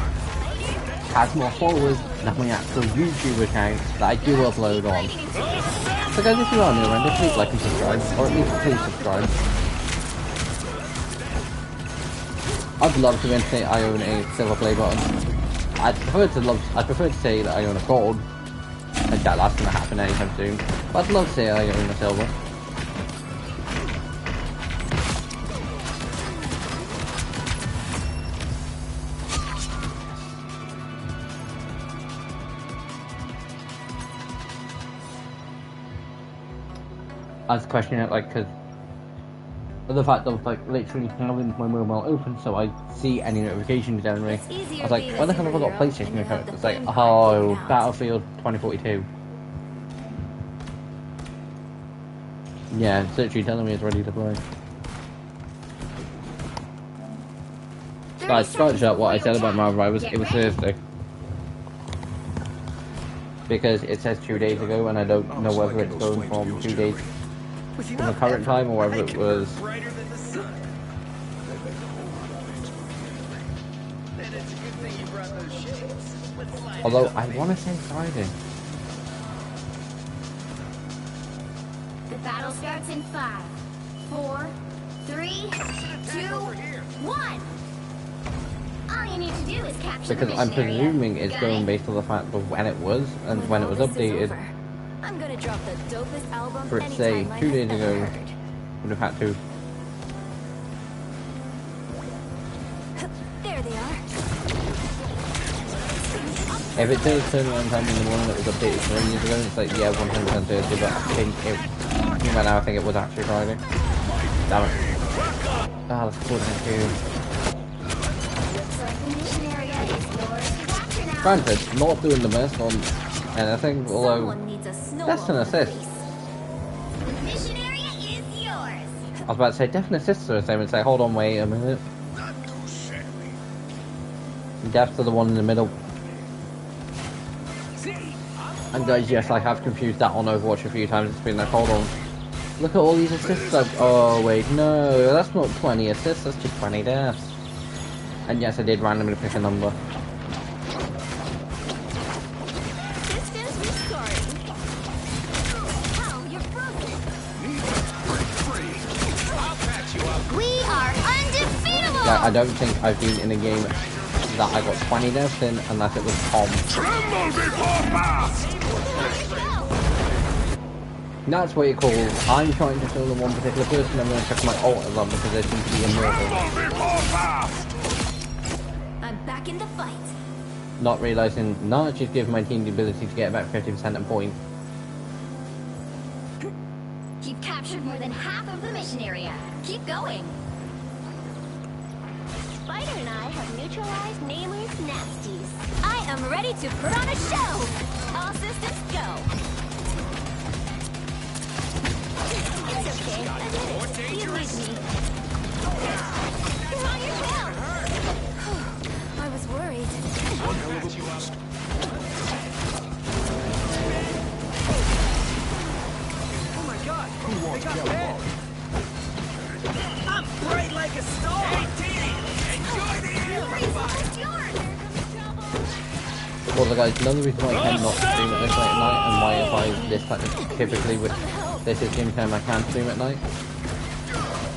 has more followers than my actual YouTube account that I do upload on. So guys, if you are new around here, please like and subscribe, or at least please subscribe. I'd love to say I own a silver play button. I'd prefer to say that I own a gold. I doubt that's gonna happen anytime soon. But I'd love to say I own a silver. I was questioning it, like, because of the fact of, like, literally having my mobile open so I see any notifications generally. I was like, why the hell have I got a PlayStation account? It's like, oh, Battlefield 2042. Yeah, it's literally telling me it's ready to play. Guys, scratch up what I said about Marvel Rivals, it was Thursday. Because it says 2 days ago and I don't know whether it's going from 2 days from the current time or whether it was... Although, I want to say Friday. The battle starts in 5, 4, 3, 2, 1. All you need to do is capture Because I'm presuming it's going based on the fact of when it was and when it was updated. I'm gonna drop the dopest album For it to say 2 days ago, would have had to. There they are. If it says turnaround time in the morning that was updated 3 years ago, it's like, yeah, 100% Thursday, but I think it, right now I think it was actually Friday. Damn it. Ah, that's cool, thank you. Granted, not doing the best on anything, although that's an assist. Mission area is yours. I was about to say, death and assists are the same and say, hold on, wait a minute. Death to the one in the middle. And guys, yes, I have confused that on Overwatch a few times. It's been like, hold on. Look at all these assists. Oh, wait, no, that's not 20 assists, that's just 20 deaths. And yes, I did randomly pick a number. I don't think I've been in a game that I got 20 deaths in unless it was Tom. Tremble before fast! That's what you call I'm trying to kill the one particular person, I'm going to check my ult at them because they seem to be immortal. I'm back in the fight. Not realising, not just giving my team the ability to get about 50% a point. You've captured more than half of the mission area. Keep going. Spider and I have neutralized nameless nasties. I am ready to put on a show. All systems go. It's okay. I did it. You need me. You're on your tail. I was worried. Oh my god! They got bad! I'm bright like a star! Hey, Dee! Enjoy the air! Well, the guys, another reason why I cannot stream at this late at night and why if I this time typically with this is the only time I can stream at night.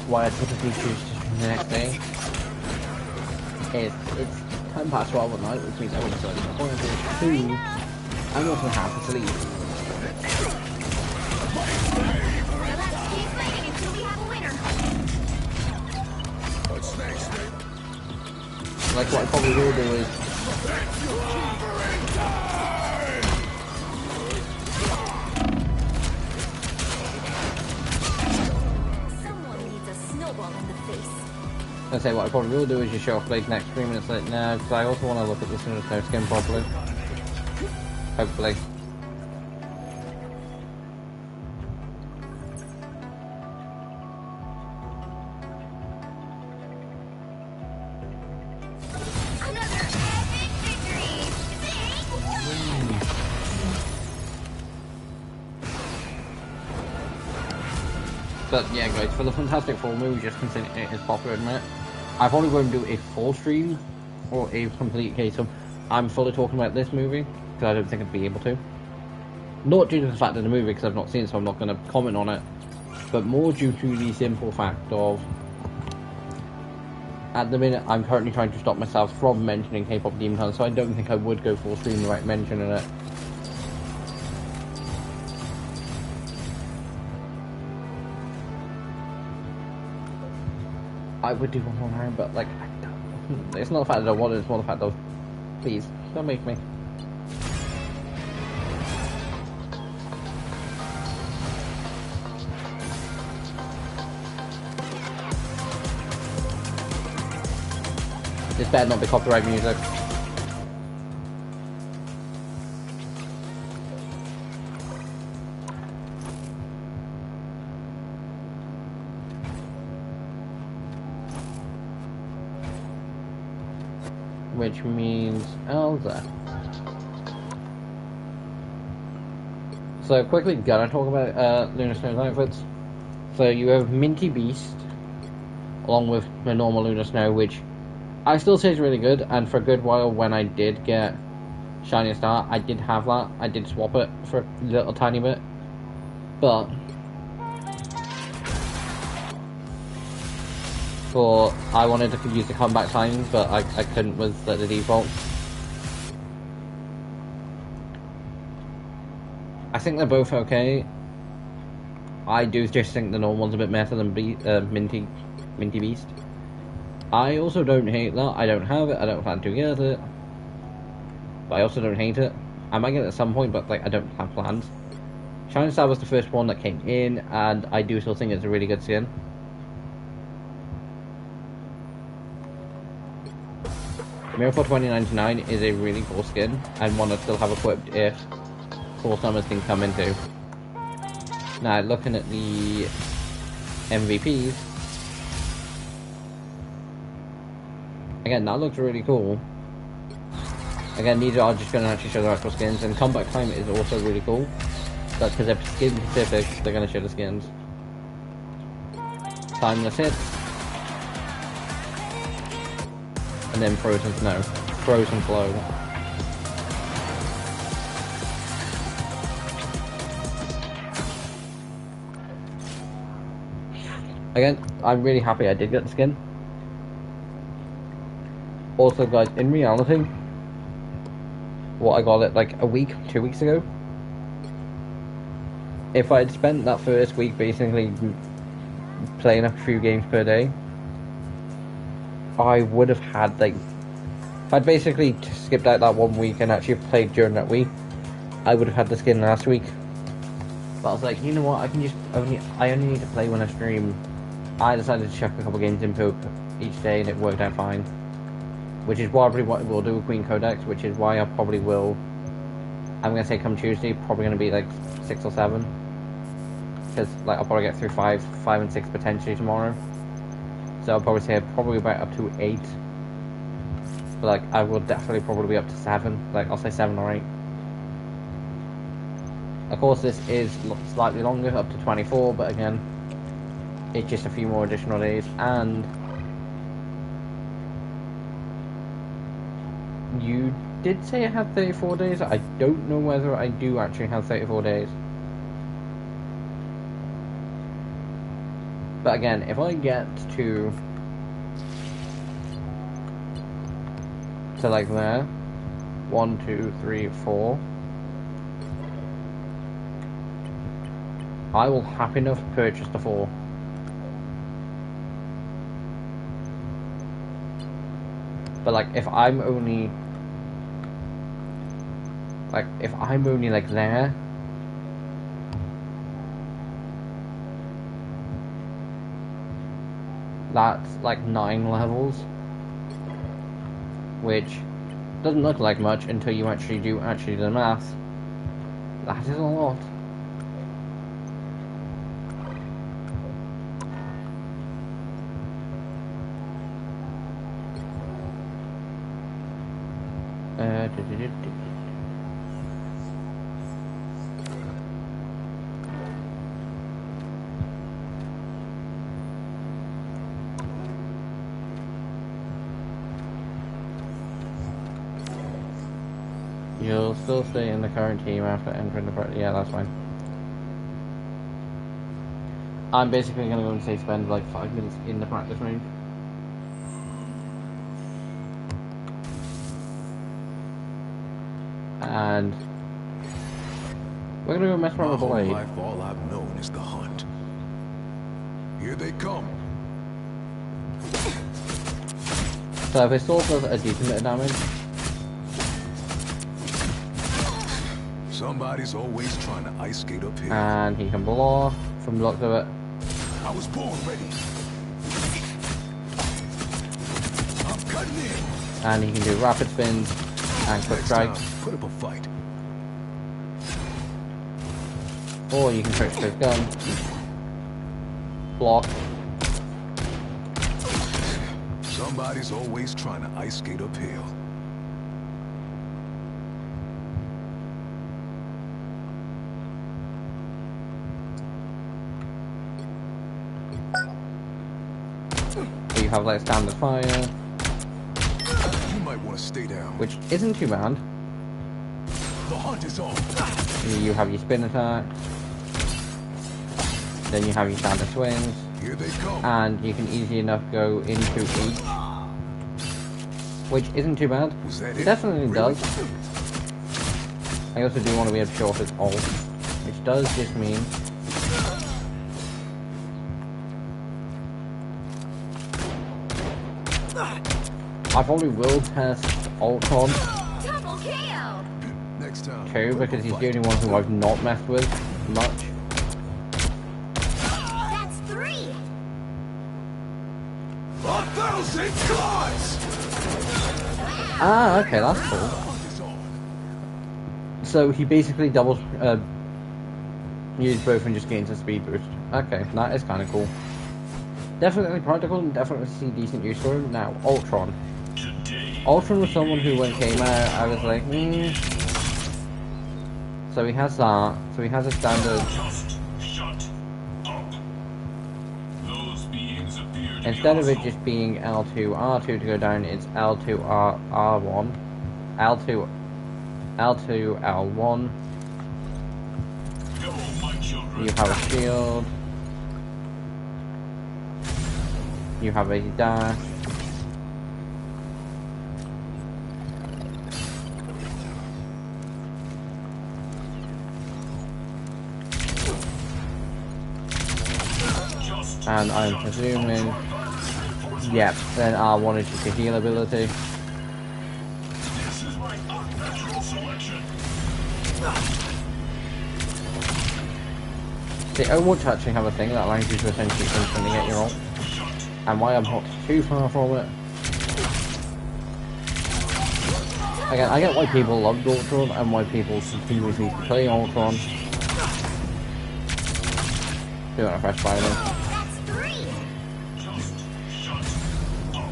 Why I typically choose to stream the next day is it's 10 past 12 at night, which means I would have started at 2. I'm also half asleep. Like what I probably will do is Someone needs a snowball in the face. I say what I probably will do is just show off Blade's next stream and it's like, nah, because I also want to look at the Snow skin properly. Hopefully. But yeah guys, for the Fantastic Four movie, just considering it is popular, admit, I probably won't do a full stream or a complete case of I'm fully talking about this movie, because I don't think I'd be able to. Not due to the fact of the movie, because I've not seen it, so I'm not going to comment on it, but more due to the simple fact of, at the minute, I'm currently trying to stop myself from mentioning K-pop Demon Hunters, so I don't think I would go full stream without mentioning it. I would do one more round, but like, it's not the fact that I want it, it's more the fact of, please, don't make me. This better not be copyright music. Which means Elsa. So quickly gonna talk about Luna Snow's outfits. So you have Minty Beast, along with the normal Luna Snow, which I still say is really good, and for a good while when I did get Shining Star, I did have that. I did swap it for a little tiny bit. But I wanted to use the comeback time, but I couldn't with the default. I think they're both okay. I do just think the normal one's a bit better than Minty Beast. I also don't hate that. I don't have it. I don't plan to get it. But I also don't hate it. I might get it at some point, but like I don't have plans. Shining Star was the first one that came in, and I do still think it's a really good skin. Miracle 2099 is a really cool skin, and one I still have equipped if Cool Summers can come into. Now, looking at the MVPs, again, that looks really cool. Again, these are just going to actually show the actual skins, and Combat Climate is also really cool. That's because they're skin specific, they're going to show the skins. Timeless Hit. And then Frozen Snow. Frozen Flow. Again, I'm really happy I did get the skin. Also guys, in reality, what I got it like a week, 2 weeks ago. If I had spent that first week basically playing a few games per day, I would have had like, if I'd basically skipped out that 1 week and actually played during that week, I would have had the skin last week. But I was like, you know what, I only need to play when I stream. I decided to chuck a couple games in poop each day, and it worked out fine. Which is probably what we'll do with Queen Codex, which is why I probably will, I'm going to say come Tuesday, probably going to be like 6 or 7. Because like I'll probably get through 5 and 6 potentially tomorrow. So I'll probably say probably about up to 8. But like I will definitely probably be up to 7. Like I'll say 7 or 8. Of course this is slightly longer, up to 24, but again, it's just a few more additional days. And you did say I had 34 days. I don't know whether I do actually have 34 days. But again, if I get to like there, 1, 2, 3, 4, I will happy enough to purchase the 4. But like if I'm only like there, that's like 9 levels, which doesn't look like much until you actually do the math. That is a lot. You'll still stay in the current team after entering the practice. Yeah, that's fine. I'm basically gonna go and say spend like 5 minutes in the practice range. And we're gonna go mess around My with the whole blade. life, all I've known is the hunt. Here they come. So if his sword does a decent bit of damage, Somebody's always trying to ice skate uphill. and he can blow from the looks of it, I was born ready. I'm cutting in. and he can do rapid spins and quick Next strikes, time, put up a fight. or you can trick his gun, block, Somebody's always trying to ice skate uphill. you have like standard fire, You might want to stay down. which isn't too bad. The hunt is on. You have your spin attack, then you have your standard swings, Here they come. and you can easy enough go into each, which isn't too bad. Was that It it? definitely Really? does. I also do want to be able to show off his ult, which does just mean I probably will test Ultron Double KO. Next time. too, put up because a he's fight. the only one who I've not messed with much. That's 3. 1,000 gods! Ah, okay, that's The cool. hunt is on. So he basically doubles, used both and just gains a speed boost. Okay, that is kind of cool. Definitely practical and definitely see decent use for him. Now, Ultron. Ultron was someone who, when it came out, I was like, So he has that. So he has a standard. Shut up. Those beings appear to Instead of be it just being L2 R2 to go down, it's L2 R1, L2 L1. Go, my children. You have a shield. You have a dash. And I'm presuming, yep, then R1 is just a heal ability. This is my unnatural selection. The Overwatch actually have a thing that allows you to essentially instantly get your ult. And why I'm not too far from it. Again, I get why people love Ultron and why people continuously play Ultron. Do want a fresh fire then. That's 3. Just shut up.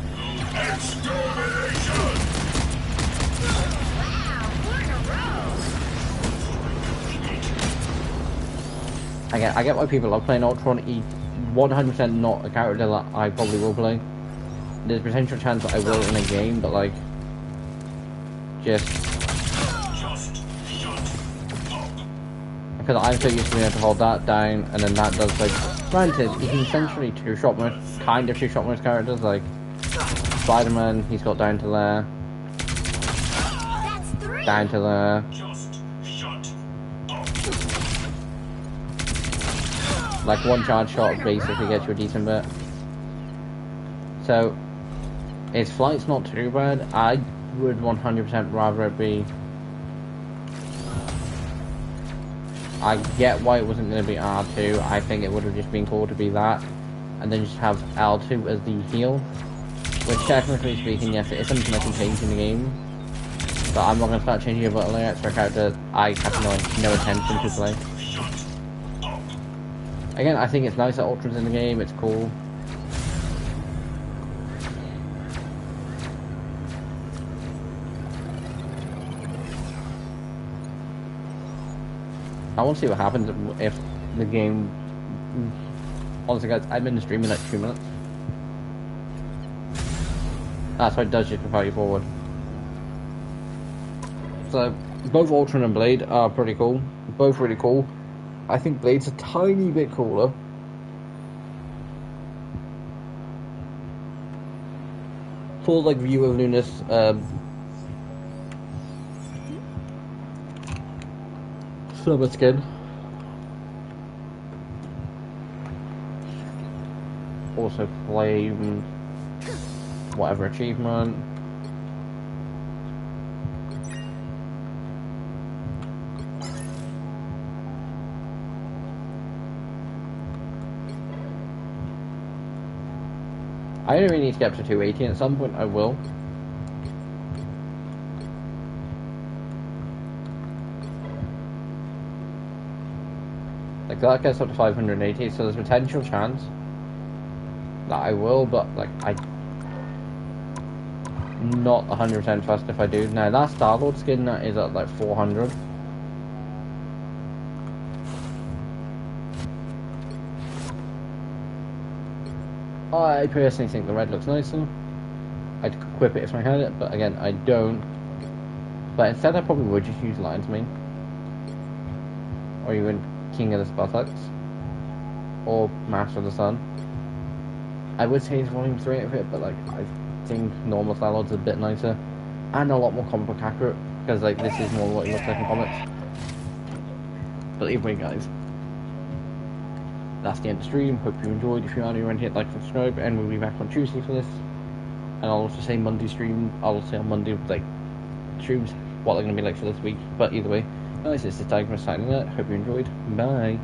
Extermination! Wow, 4 in a row. I get why people love playing Ultron. He's 100% not a character that I probably will play. There's a potential chance that I will in a game, but like, just Just shut up. because I'm so used to being able to hold that down, and then that does like. Granted, he can essentially two-shot most, kind of two-shot most characters. Like Spider-Man, he's got down to there, That's 3. down to there. Just shut up. Like one charge shot basically gets you a decent bit. So his flight's not too bad. I would 100% rather it be. I get why it wasn't going to be R2. I think it would have just been cool to be that, and then just have L2 as the heal. Which technically speaking, yes, it is something that can change in the game. But I'm not going to start changing your button layouts for a character I have no intention to play. Again, I think it's nice that Ultra's in the game, it's cool. I want to see what happens if the game... Honestly guys, I've been streaming like 2 minutes. So it does just propel you forward. So, Both Ultron and Blade are pretty cool. Both really cool. I think Blade's a tiny bit cooler. Full like view of Luna's silver skin. Also claimed whatever achievement. I don't really need to get up to 280, and at some point I will. Like that gets up to 580, so there's a potential chance that I will, but like I'm not 100% trust if I do. Now that Star-Lord skin that is at like 400. I personally think the red looks nicer. I'd equip it if I had it, but again, I don't. But instead I probably would just use Lion's Mane. Or even King of the Spartans. Or Master of the Sun. I would say it's Volume 3 of it, but like, I think normal Star-Lord's a bit nicer. And a lot more comic book accurate, because like, this is more what he looks like in comics. But either way guys, that's the end of the stream. Hope you enjoyed. If you are new around here, like, subscribe, and we'll be back on Tuesday for this. And I'll also say Monday stream. I'll say on Monday, like, streams, what they're going to be like for this week. But either way, guys, this is Tiger signing out. Hope you enjoyed. Bye.